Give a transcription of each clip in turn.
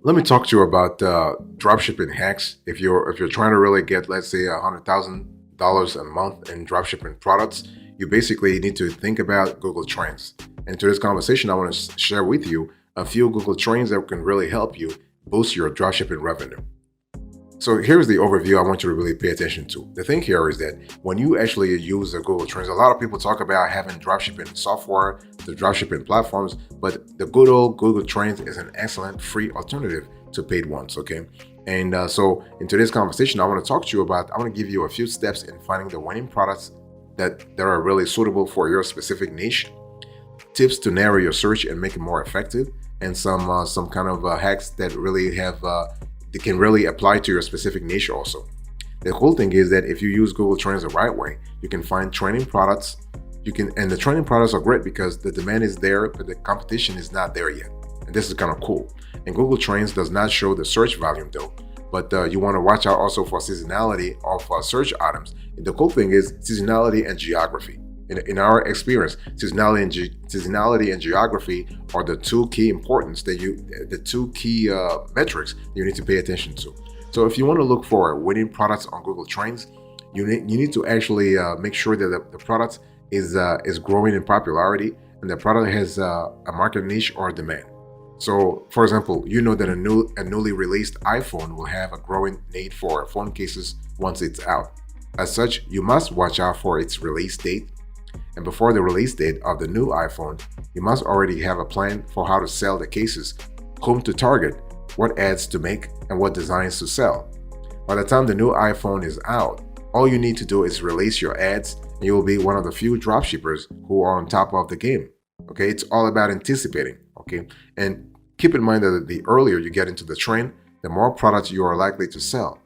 Let me talk to you about dropshipping hacks. If you're trying to really get, let's say, $100,000 a month in dropshipping products, you basically need to think about Google Trends. And to this conversation, I want to share with you a few Google Trends that can really help you boost your dropshipping revenue. So here's the overview I want you to really pay attention to. The thing here is that when you actually use the Google Trends, a lot of people talk about having dropshipping software, the dropshipping platforms, but the good old Google Trends is an excellent free alternative to paid ones, okay? And so in today's conversation, I want to talk to you about, I want to give you a few steps in finding the winning products that are really suitable for your specific niche, tips to narrow your search and make it more effective, and some kind of hacks that really have they can really apply to your specific niche also. The cool thing is that if you use Google Trends the right way, you can find trending products. And the trending products are great because the demand is there, but the competition is not there yet. And this is kind of cool. And Google Trends does not show the search volume though, but you want to watch out also for seasonality of search items. And the cool thing is seasonality and geography. In our experience, seasonality and geography are the two key importance the two key metrics you need to pay attention to. So if you want to look for winning products on Google Trends, you need to actually make sure that the product is growing in popularity and the product has a market niche or demand. So, for example, you know that a newly released iPhone will have a growing need for phone cases once it's out. As such, you must watch out for its release date. And before the release date of the new iPhone, you must already have a plan for how to sell the cases, whom to target, what ads to make, and what designs to sell. By the time the new iPhone is out, all you need to do is release your ads, and you will be one of the few dropshippers who are on top of the game. Okay, it's all about anticipating. Okay, and keep in mind that the earlier you get into the trend, the more products you are likely to sell.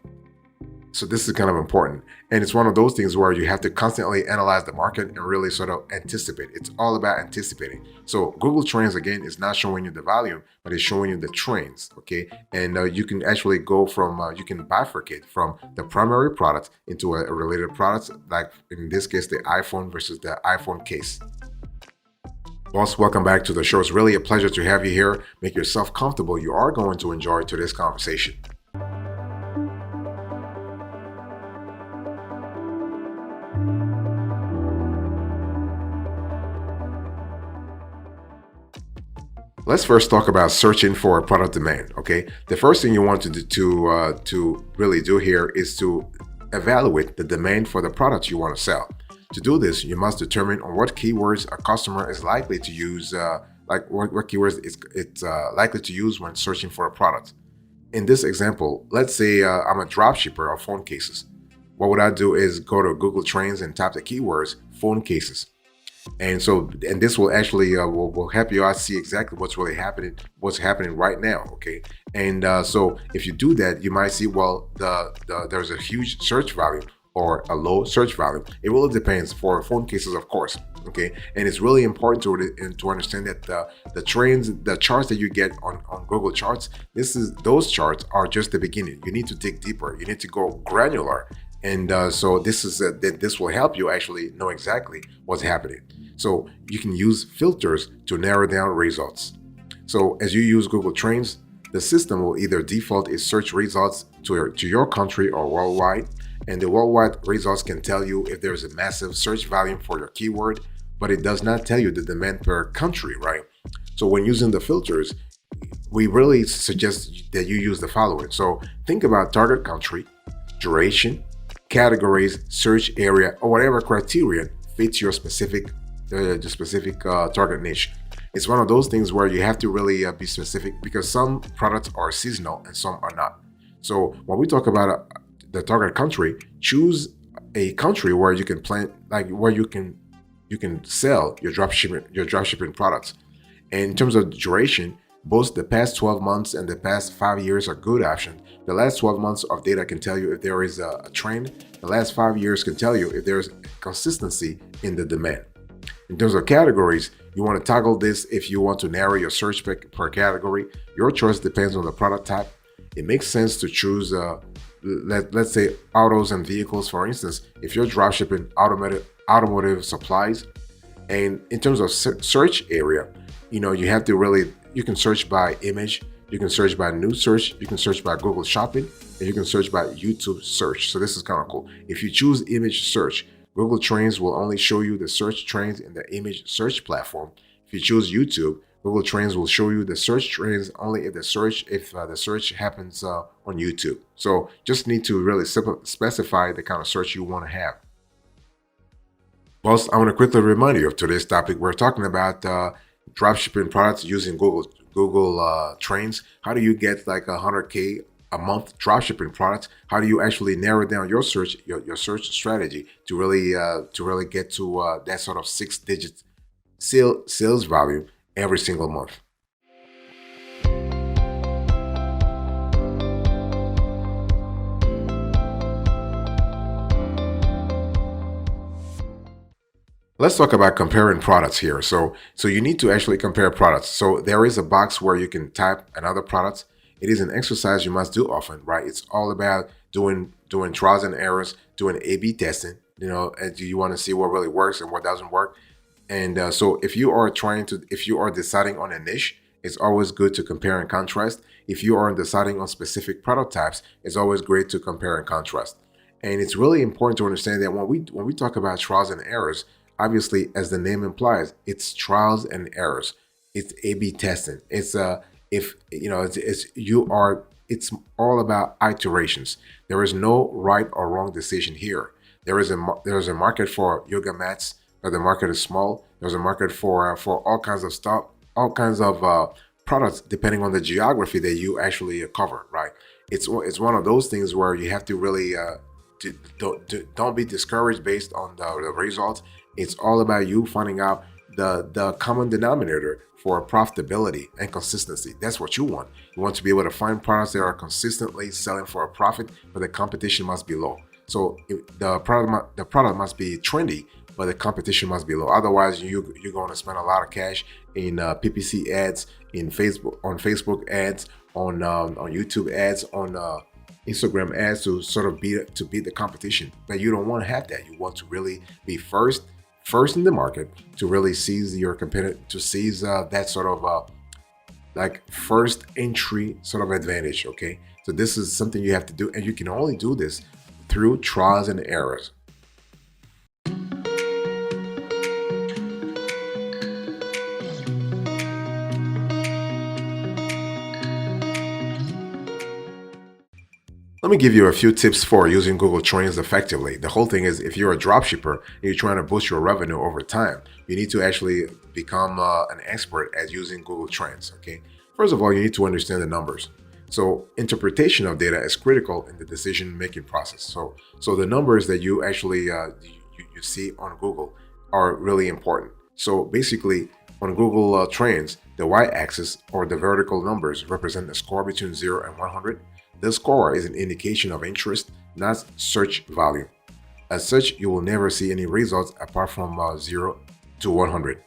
So this is kind of important. And it's one of those things where you have to constantly analyze the market and really sort of anticipate. It's all about anticipating. So Google Trends, again, is not showing you the volume, but it's showing you the trends, okay? And you can actually go from, you can bifurcate from the primary product into a related product, like in this case, the iPhone versus the iPhone case. Boss, welcome back to the show. It's really a pleasure to have you here. Make yourself comfortable. You are going to enjoy today's conversation. Let's first talk about searching for a product demand. Okay, the first thing you want to do to really do here is to evaluate the demand for the product you want to sell. To do this, you must determine on what keywords a customer is likely to use, like what keywords it's likely to use when searching for a product. In this example, let's say I'm a dropshipper of phone cases. What would I do is go to Google Trends and type the keywords phone cases. And this will actually will help you out see exactly what's happening right now. Okay, and so if you do that, you might see, well, there's a huge search volume or a low search volume. It really depends for phone cases, of course. Okay, and it's really important to understand that the trends, the charts that you get on Google Charts, those charts are just the beginning. You need to dig deeper. You need to go granular. And so this will help you actually know exactly what's happening. So you can use filters to narrow down results. So as you use Google Trends, the system will either default its search results to your country or worldwide. And the worldwide results can tell you if there's a massive search volume for your keyword, but it does not tell you the demand per country, right? So when using the filters, we really suggest that you use the following. So think about target country, duration, categories, search area, or whatever criterion fits your specific target niche. It's one of those things where you have to really be specific because some products are seasonal and some are not. So when we talk about the target country, choose a country where you can plan, like where you can sell your dropshipping products. And in terms of duration, both the past 12 months and the past 5 years are good options. The last 12 months of data can tell you if there is a trend. The last 5 years can tell you if there's consistency in the demand. In terms of categories, you want to toggle this if you want to narrow your search per category. Your choice depends on the product type. It makes sense to choose, let's say, autos and vehicles, for instance, if you're dropshipping automotive supplies. And in terms of search area, you have to really, you can search by image, You can search by news search, you can search by Google Shopping, and you can search by YouTube search. So this is kind of cool. If you choose image search, Google Trends will only show you the search trends in the image search platform. If you choose YouTube, Google Trends will show you the search trends only if the search happens on YouTube. So just need to really specify the kind of search you want to have. Plus, I want to quickly remind you of today's topic. We're talking about dropshipping products using Google Trends. How do you get like 100K a month dropshipping products? How do you actually narrow down your search strategy to really get to that sort of 6-digit sales value every single month? Let's talk about comparing products here. So you need to actually compare products. So there is a box where you can type another product. It is an exercise you must do often, right? It's all about doing trials and errors, doing A/B testing. And you want to see what really works and what doesn't work. And so if you are deciding on a niche, it's always good to compare and contrast. If you are deciding on specific product types, it's always great to compare and contrast. And it's really important to understand that when we talk about trials and errors, obviously, as the name implies, it's trials and errors. It's A/B testing. If you know, it's all about iterations. There is no right or wrong decision here. There is a market for yoga mats, but the market is small. There's a market for all kinds of stuff, all kinds of products, depending on the geography that you actually cover. Right? It's one of those things where you have to really don't be discouraged based on the results. It's all about you finding out the common denominator for profitability and consistency. That's what you want. You want to be able to find products that are consistently selling for a profit, but the competition must be low. So the product must be trendy, but the competition must be low. Otherwise, you're going to spend a lot of cash in PPC ads, on Facebook ads, on YouTube ads, on Instagram ads to sort of beat the competition. But you don't want to have that. You want to really be first in the market to really seize your competitor, to seize that sort of like first entry sort of advantage. Okay, so this is something you have to do, and you can only do this through trials and errors. Let me give you a few tips for using Google Trends effectively. The whole thing is, if you're a dropshipper and you're trying to boost your revenue over time, you need to actually become an expert at using Google Trends. Okay, first of all, you need to understand the numbers. So interpretation of data is critical in the decision-making process. So the numbers that you actually you see on Google are really important. So basically, on Google Trends, the y-axis or the vertical numbers represent the score between 0 and 100. The score is an indication of interest, not search value. As such, you will never see any results apart from 0 to 100.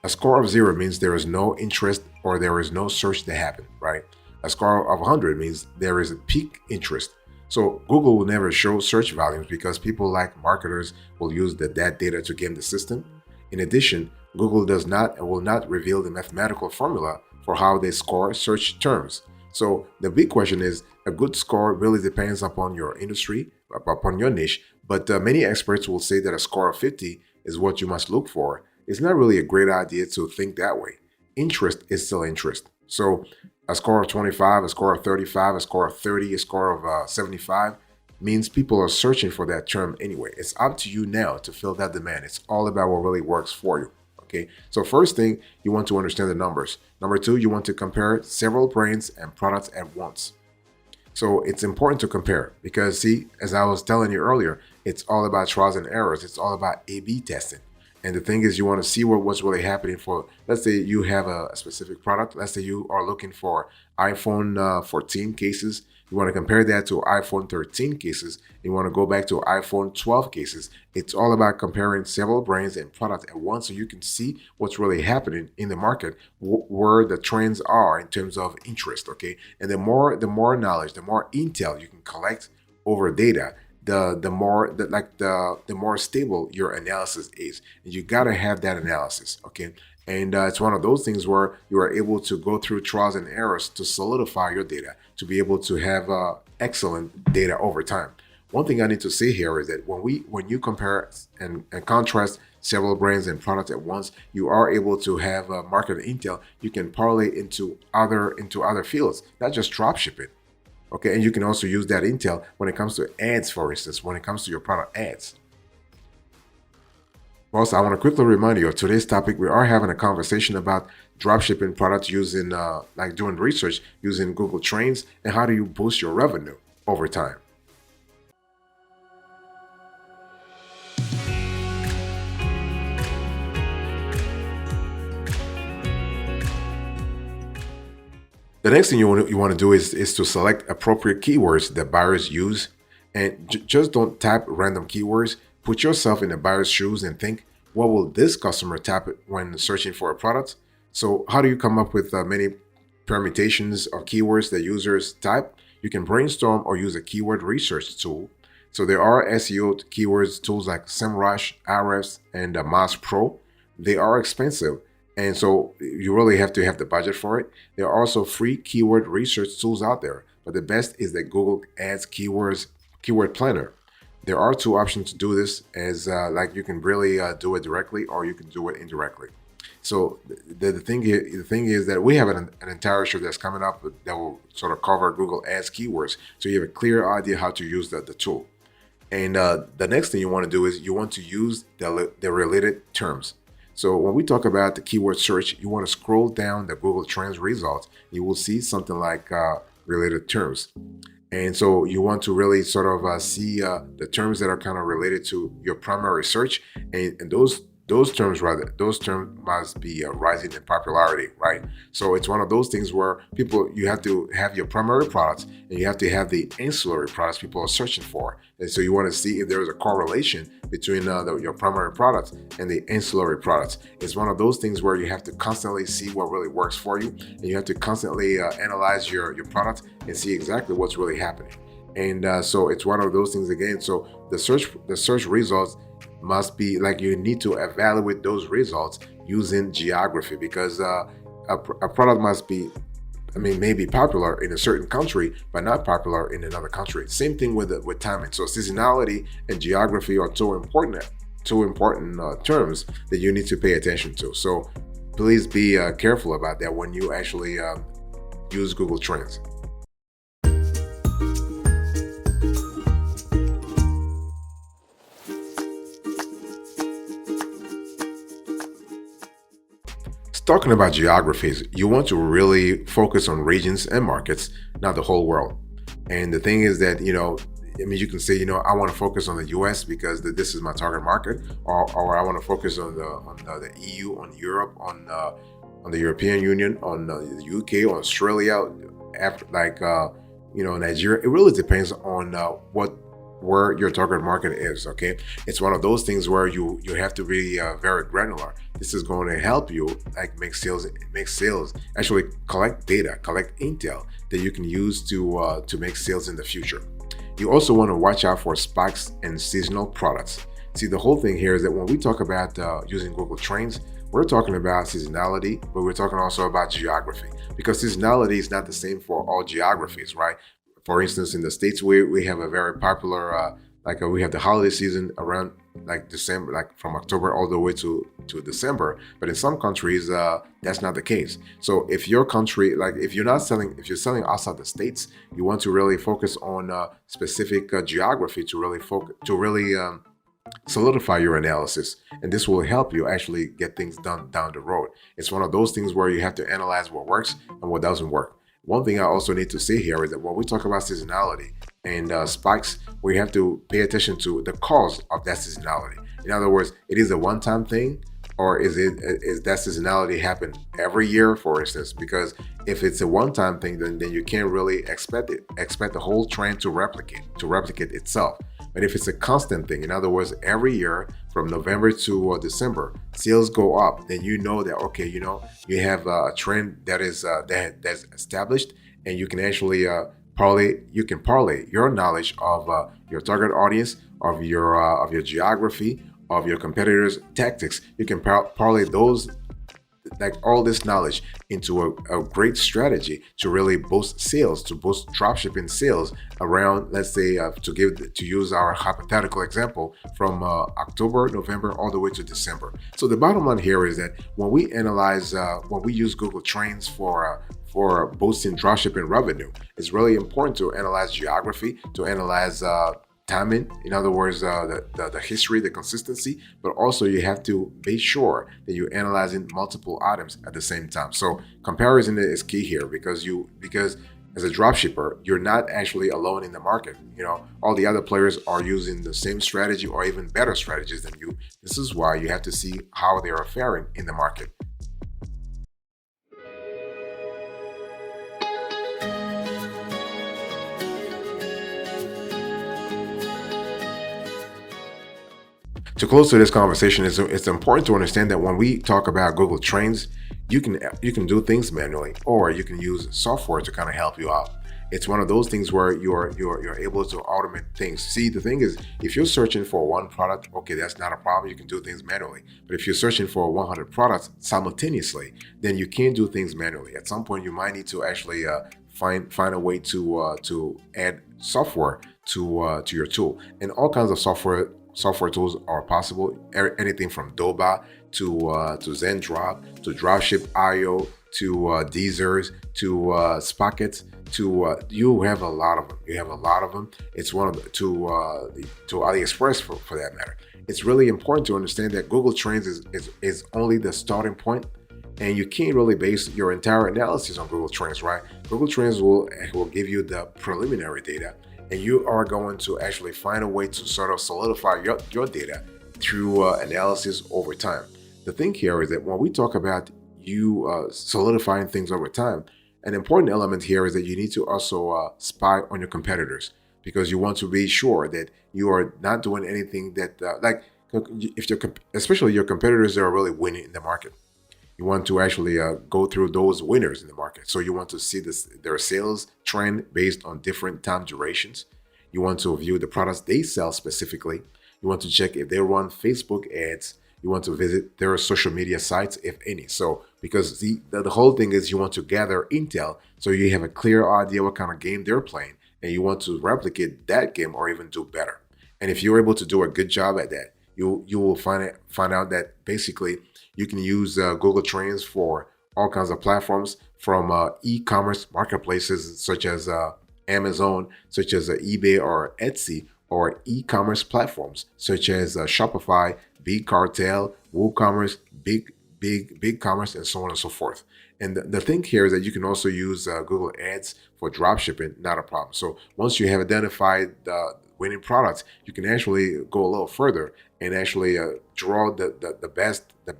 A score of 0 means there is no interest or there is no search to happen, right? A score of 100 means there is a peak interest. So Google will never show search volumes because people like marketers will use that data to game the system. In addition, Google does not and will not reveal the mathematical formula for how they score search terms. So the big question is, a good score really depends upon your industry, upon your niche, but many experts will say that a score of 50 is what you must look for. It's not really a great idea to think that way. Interest is still interest. So a score of 25, a score of 35, a score of 30, a score of 75 means people are searching for that term anyway. It's up to you now to fill that demand. It's all about what really works for you. Okay, so first thing, you want to understand the numbers. Number two, you want to compare several brands and products at once. So it's important to compare because, see, as I was telling you earlier, it's all about trials and errors. It's all about A/B testing. And the thing is, you want to see what's really happening for, let's say you have a specific product. Let's say you are looking for iPhone 14 cases. You want to compare that to iPhone 13 cases. You want to go back to iPhone 12 cases. It's all about comparing several brands and products at once so you can see what's really happening in the market, where the trends are in terms of interest, okay? And the more knowledge, the more intel you can collect over data, the more stable your analysis is. And you got to have that analysis, okay? And it's one of those things where you are able to go through trials and errors to solidify your data, to be able to have excellent data over time. One thing I need to say here is that when you compare and contrast several brands and products at once, you are able to have market intel. You can parlay into other fields, not just drop shipping. Okay, and you can also use that intel when it comes to ads, for instance, when it comes to your product ads. Also, I want to quickly remind you of today's topic. We are having a conversation about dropshipping products using, like doing research using Google Trends, and how do you boost your revenue over time. The next thing you want to do is to select appropriate keywords that buyers use, and just don't type random keywords. Put yourself in the buyer's shoes and think, what will this customer type when searching for a product? So how do you come up with many permutations of keywords that users type? You can brainstorm or use a keyword research tool. So there are SEO keywords tools like SEMrush, Ahrefs, and Moz Pro. They are expensive, and so you really have to have the budget for it. There are also free keyword research tools out there, but the best is the Google Ads Keyword Planner. There are two options to do this, as like you can really do it directly or you can do it indirectly. So the thing is that we have an entire show that's coming up that will sort of cover Google Ads keywords, so you have a clear idea how to use the tool. And the next thing you want to do is you want to use the related terms. So when we talk about the keyword search, you want to scroll down the Google Trends results. You will see something like related terms. And so you want to really sort of see the terms that are kind of related to your primary search, and those terms must be rising in popularity, right? So it's one of those things where you have to have your primary products and you have to have the ancillary products people are searching for. And so you want to see if there is a correlation between your primary products and the ancillary products. It's one of those things where you have to constantly see what really works for you, and you have to constantly analyze your product and see exactly what's really happening. And so it's one of those things again. So the search results must be like, you need to evaluate those results using geography, because a product must be, maybe popular in a certain country, but not popular in another country. Same thing with timing. So seasonality and geography are two important terms that you need to pay attention to. So please be careful about that when you actually use Google Trends. Talking about geographies, you want to really focus on regions and markets, not the whole world. And the thing is that, you can say, I want to focus on the US because this is my target market, or I want to focus on the EU, on Europe, on the European Union, on the UK, on Australia, Nigeria. It really depends on where your target market is. Okay, it's one of those things where you have to be very granular. This is going to help you make sales, actually collect data, collect intel that you can use to make sales in the future. You also want to watch out for spikes and seasonal products. See, the whole thing here is that when we talk about using Google Trends, we're talking about seasonality, but we're talking also about geography, because seasonality is not the same for all geographies, right? For instance, in the States, we have a very popular, we have the holiday season around December, from October all the way to December. But in some countries, that's not the case. So if your country, if you're selling outside the States, you want to really focus on specific geography to really solidify your analysis, and this will help you actually get things done down the road. It's one of those things where you have to analyze what works and what doesn't work. One thing I also need to say here is that when we talk about seasonality and spikes, we have to pay attention to the cause of that seasonality. In other words, it is a one-time thing, or is that seasonality happen every year, for instance? Because if it's a one-time thing, then you can't really expect the whole trend to replicate itself. But if it's a constant thing, in other words, every year from November to December, sales go up, then you know that, okay, you have a trend that's established, and you can actually parlay your knowledge of your target audience, of your geography, of your competitors' tactics. You can parlay like all this knowledge into a great strategy to really boost sales, to boost dropshipping sales around, let's say, to use our hypothetical example from October, November, all the way to December. So the bottom line here is that when we analyze, when we use Google Trends for boosting dropshipping revenue, it's really important to analyze geography, to analyze timing, in other words, the history, the consistency, but also you have to be sure that you're analyzing multiple items at the same time. So comparison is key here because as a dropshipper, you're not actually alone in the market. All the other players are using the same strategy or even better strategies than you. This is why you have to see how they are faring in the market. To close to this conversation, it's important to understand that when we talk about Google Trends, you can do things manually, or you can use software to kind of help you out. It's one of those things where you're able to automate things. See, the thing is, if you're searching for one product, okay, that's not a problem. You can do things manually. But if you're searching for 100 products simultaneously, then you can't do things manually. At some point, you might need to actually find a way to add software to your tool, and all kinds of software tools are possible. Anything from Doba to Zendrop to Dropship.io to Deezers to Spockets to you have a lot of them. It's one of the to AliExpress for that matter. It's really important to understand that Google Trends is only the starting point, and you can't really base your entire analysis on Google Trends, right? Google Trends will give you the preliminary data, and you are going to actually find a way to sort of solidify your data through analysis over time. The thing here is that when we talk about you solidifying things over time, an important element here is that you need to also spy on your competitors, because you want to be sure that you are not doing anything that especially your competitors that are really winning in the market. You want to actually go through those winners in the market. So you want to see their sales trend based on different time durations. You want to view the products they sell specifically. You want to check if they run Facebook ads. You want to visit their social media sites, if any. So because the whole thing is you want to gather intel so you have a clear idea what kind of game they're playing, and you want to replicate that game or even do better. And if you're able to do a good job at that, you will find out that basically you can use Google Trends for all kinds of platforms, from e-commerce marketplaces such as Amazon, such as eBay or Etsy, or e-commerce platforms such as Shopify, Big Cartel, WooCommerce, Big Commerce, and so on and so forth. And the thing here is that you can also use Google Ads for dropshipping, not a problem. So once you have identified the winning products, you can actually go a little further and actually draw the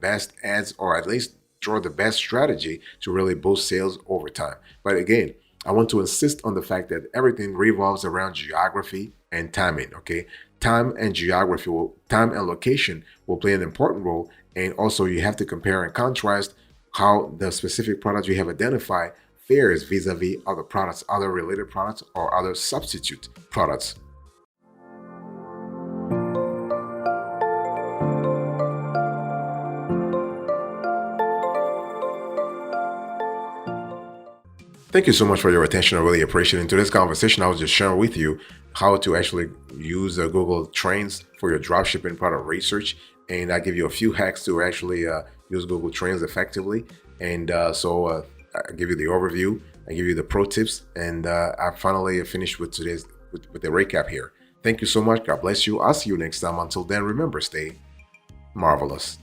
best ads, or at least draw the best strategy to really boost sales over time. But again, I want to insist on the fact that everything revolves around geography and timing. Okay, time and location will play an important role, and also you have to compare and contrast how the specific product you have identified fares vis-a-vis other products, other related products, or other substitute products. Thank you so much for your attention. I really appreciate it. In today's conversation, I was just sharing with you how to actually use Google Trends for your dropshipping product research. And I give you a few hacks to actually use Google Trends effectively. And so I give you the overview, I give you the pro tips, and I finally finished with today's with the recap here. Thank you so much. God bless you. I'll see you next time. Until then, remember, stay marvelous.